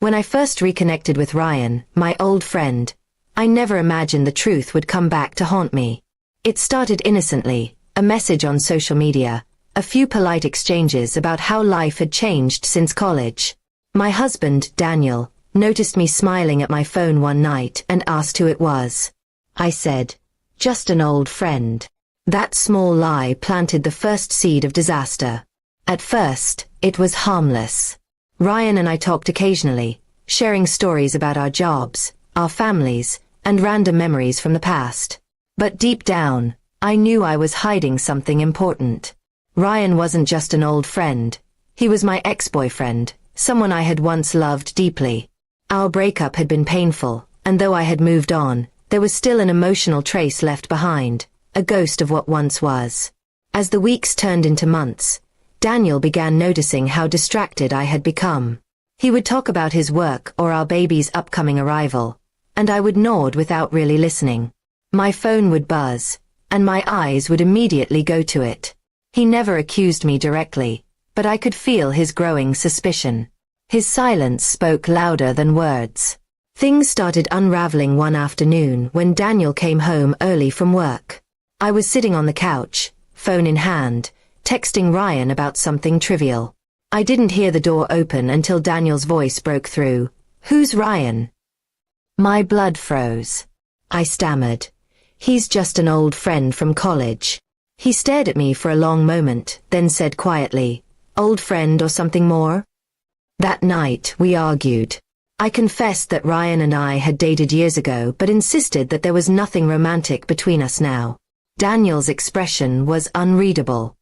When I first reconnected with Ryan, my old friend, I never imagined the truth would come back to haunt me. It started innocently, a message on social media, a few polite exchanges about how life had changed since college. My husband, Daniel, noticed me smiling at my phone one night and asked who it was. I said, "Just an old friend." That small lie planted the first seed of disaster. At first, it was harmless. Ryan and I talked occasionally, sharing stories about our jobs, our families, and random memories from the past. But deep down, I knew I was hiding something important. Ryan wasn't just an old friend. He was my ex-boyfriend, someone I had once loved deeply. Our breakup had been painful, and though I had moved on, there was still an emotional trace left behind, a ghost of what once was. As the weeks turned into months, Daniel began noticing how distracted I had become. He would talk about his work or our baby's upcoming arrival, and I would nod without really listening. My phone would buzz, and my eyes would immediately go to it. He never accused me directly, but I could feel his growing suspicion. His silence spoke louder than words. Things started unraveling one afternoon when Daniel came home early from work. I was sitting on the couch, phone in hand, texting Ryan about something trivial. I didn't hear the door open until Daniel's voice broke through. "Who's Ryan?" My blood froze. I stammered. "He's just an old friend from college." He stared at me for a long moment, then said quietly, "Old friend or something more?" That night, we argued. I confessed that Ryan and I had dated years ago but insisted that there was nothing romantic between us now. Daniel's expression was unreadable.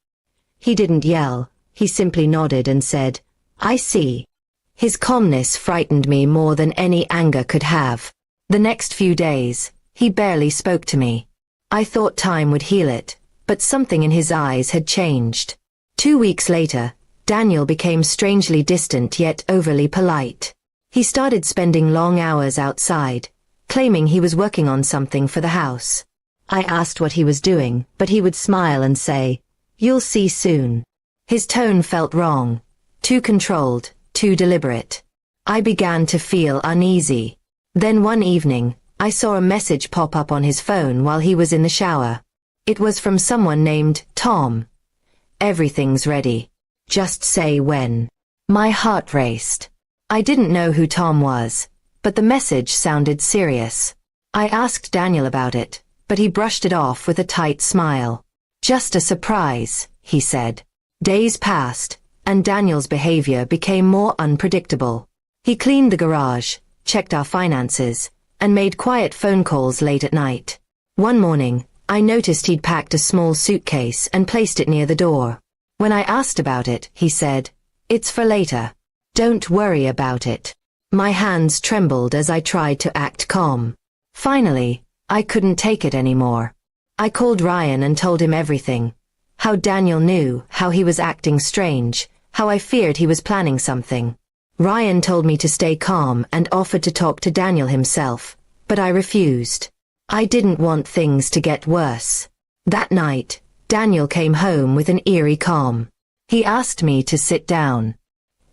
He didn't yell, he simply nodded and said, "I see." His calmness frightened me more than any anger could have. The next few days, he barely spoke to me. I thought time would heal it, but something in his eyes had changed. 2 weeks later, Daniel became strangely distant yet overly polite. He started spending long hours outside, claiming he was working on something for the house. I asked what he was doing, but he would smile and say, "You'll see soon." His tone felt wrong, too controlled, too deliberate. I began to feel uneasy. Then one evening, I saw a message pop up on his phone while he was in the shower. It was from someone named Tom. "Everything's ready. Just say when." My heart raced. I didn't know who Tom was, but the message sounded serious. I asked Daniel about it, but he brushed it off with a tight smile. "Just a surprise," he said. Days passed, and Daniel's behavior became more unpredictable. He cleaned the garage, checked our finances, and made quiet phone calls late at night. One morning, I noticed he'd packed a small suitcase and placed it near the door. When I asked about it, he said, "It's for later. Don't worry about it." My hands trembled as I tried to act calm. Finally, I couldn't take it anymore. I called Ryan and told him everything. How Daniel knew, how he was acting strange, how I feared he was planning something. Ryan told me to stay calm and offered to talk to Daniel himself, but I refused. I didn't want things to get worse. That night, Daniel came home with an eerie calm. He asked me to sit down.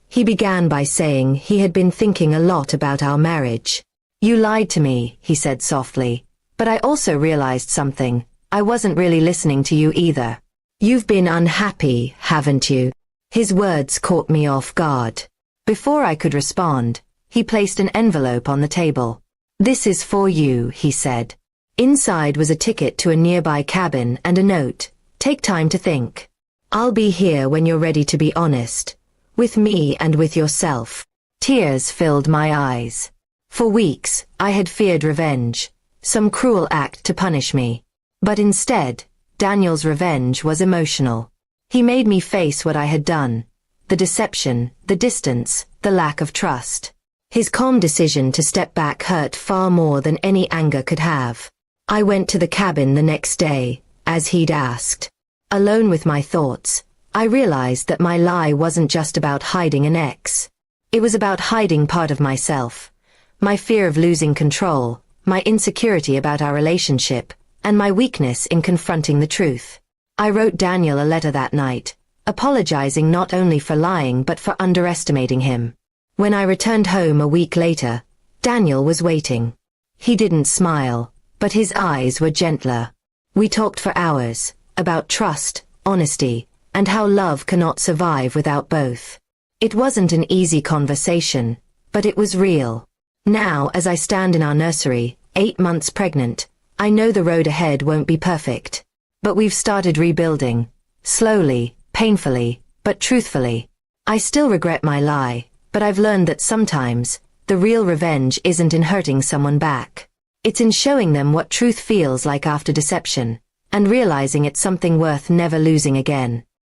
He began by saying he had been thinking a lot about our marriage. "You lied to me," he said softly, "but I also realized something. I wasn't really listening to you either. You've been unhappy, haven't you?" His words caught me off guard. Before I could respond, he placed an envelope on the table. "This is for you," he said. Inside was a ticket to a nearby cabin and a note, "Take time to think. I'll be here when you're ready to be honest. With me and with yourself." Tears filled my eyes. For weeks, I had feared revenge, some cruel act to punish me. But instead, Daniel's revenge was emotional. He made me face what I had done. The deception, the distance, the lack of trust. His calm decision to step back hurt far more than any anger could have. I went to the cabin the next day, as he'd asked. Alone with my thoughts, I realized that my lie wasn't just about hiding an ex. It was about hiding part of myself. My fear of losing control, my insecurity about our relationship, and my weakness in confronting the truth. I wrote Daniel a letter that night, apologizing not only for lying but for underestimating him. When I returned home a week later, Daniel was waiting. He didn't smile, but his eyes were gentler. We talked for hours, about trust, honesty, and how love cannot survive without both. It wasn't an easy conversation, but it was real. Now, as I stand in our nursery, 8 months pregnant, I know the road ahead won't be perfect. But we've started rebuilding. Slowly, painfully, but truthfully. I still regret my lie, but I've learned that sometimes, the real revenge isn't in hurting someone back. It's in showing them what truth feels like after deception, and realizing it's something worth never losing again.